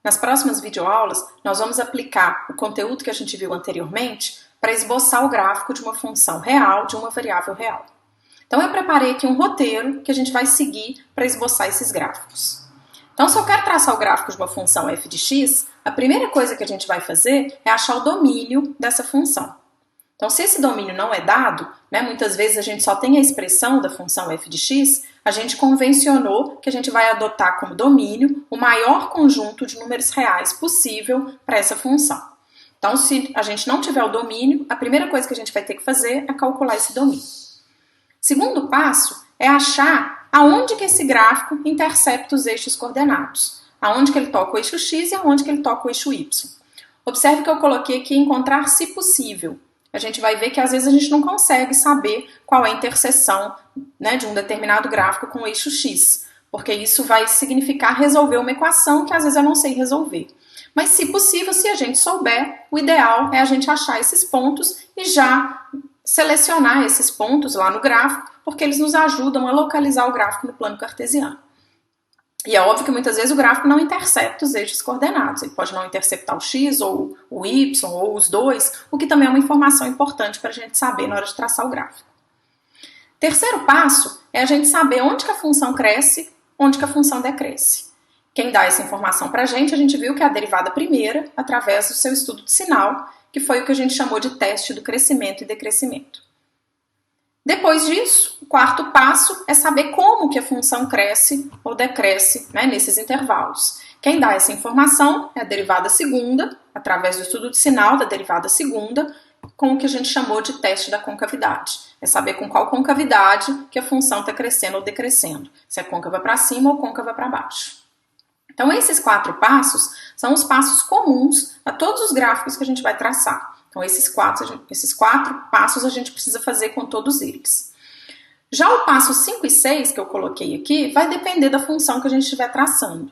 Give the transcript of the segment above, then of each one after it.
Nas próximas videoaulas, nós vamos aplicar o conteúdo que a gente viu anteriormente para esboçar o gráfico de uma função real, de uma variável real. Então eu preparei aqui um roteiro que a gente vai seguir para esboçar esses gráficos. Então se eu quero traçar o gráfico de uma função f de x, a primeira coisa que a gente vai fazer é achar o domínio dessa função. Então se esse domínio não é dado, muitas vezes a gente só tem a expressão da função f de x, a gente convencionou que a gente vai adotar como domínio o maior conjunto de números reais possível para essa função. Então se a gente não tiver o domínio, a primeira coisa que a gente vai ter que fazer é calcular esse domínio. Segundo passo é achar aonde que esse gráfico intercepta os eixos coordenados, aonde que ele toca o eixo x e aonde que ele toca o eixo y. Observe que eu coloquei aqui encontrar se possível. A gente vai ver que às vezes a gente não consegue saber qual é a interseção de um determinado gráfico com o eixo x, porque isso vai significar resolver uma equação que às vezes eu não sei resolver. Mas se possível, se a gente souber, o ideal é a gente achar esses pontos e já selecionar esses pontos lá no gráfico, porque eles nos ajudam a localizar o gráfico no plano cartesiano. E é óbvio que muitas vezes o gráfico não intercepta os eixos coordenados, ele pode não interceptar o x ou o y ou os dois, o que também é uma informação importante para a gente saber na hora de traçar o gráfico. Terceiro passo é a gente saber onde que a função cresce, onde que a função decresce. Quem dá essa informação para a gente viu que é a derivada primeira, através do seu estudo de sinal, que foi o que a gente chamou de teste do crescimento e decrescimento. Depois disso, o quarto passo é saber como que a função cresce ou decresce nesses intervalos. Quem dá essa informação é a derivada segunda, através do estudo de sinal da derivada segunda, com o que a gente chamou de teste da concavidade. É saber com qual concavidade que a função está crescendo ou decrescendo, se é côncava para cima ou côncava para baixo. Então esses quatro passos são os passos comuns a todos os gráficos que a gente vai traçar. Então esses quatro passos a gente precisa fazer com todos eles. Já o passo 5 e 6 que eu coloquei aqui vai depender da função que a gente estiver traçando.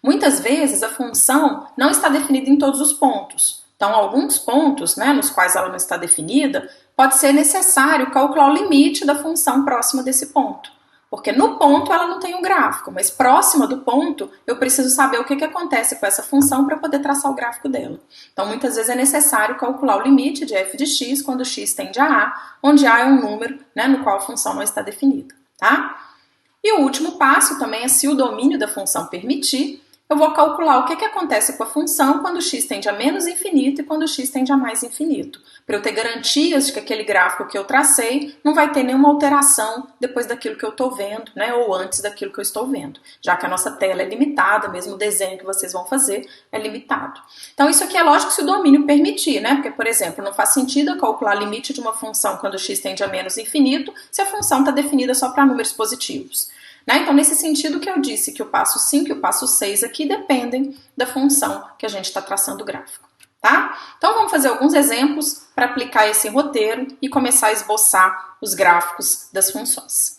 Muitas vezes a função não está definida em todos os pontos. Então alguns pontos nos quais ela não está definida, pode ser necessário calcular o limite da função próxima desse ponto. Porque no ponto ela não tem um gráfico, mas próxima do ponto eu preciso saber o que acontece com essa função para poder traçar o gráfico dela. Então muitas vezes é necessário calcular o limite de f de x quando x tende a a, onde a é um número no qual a função não está definida. Tá? E o último passo também é, se o domínio da função permitir, eu vou calcular o que acontece com a função quando x tende a menos infinito e quando x tende a mais infinito, para eu ter garantias de que aquele gráfico que eu tracei não vai ter nenhuma alteração depois daquilo que eu estou vendo, ou antes daquilo que eu estou vendo, já que a nossa tela é limitada, mesmo o desenho que vocês vão fazer é limitado. Então isso aqui é lógico se o domínio permitir, porque, por exemplo, não faz sentido eu calcular o limite de uma função quando x tende a menos infinito se a função está definida só para números positivos. Então, nesse sentido que eu disse que o passo 5 e o passo 6 aqui dependem da função que a gente está traçando o gráfico. Tá? Então, vamos fazer alguns exemplos para aplicar esse roteiro e começar a esboçar os gráficos das funções.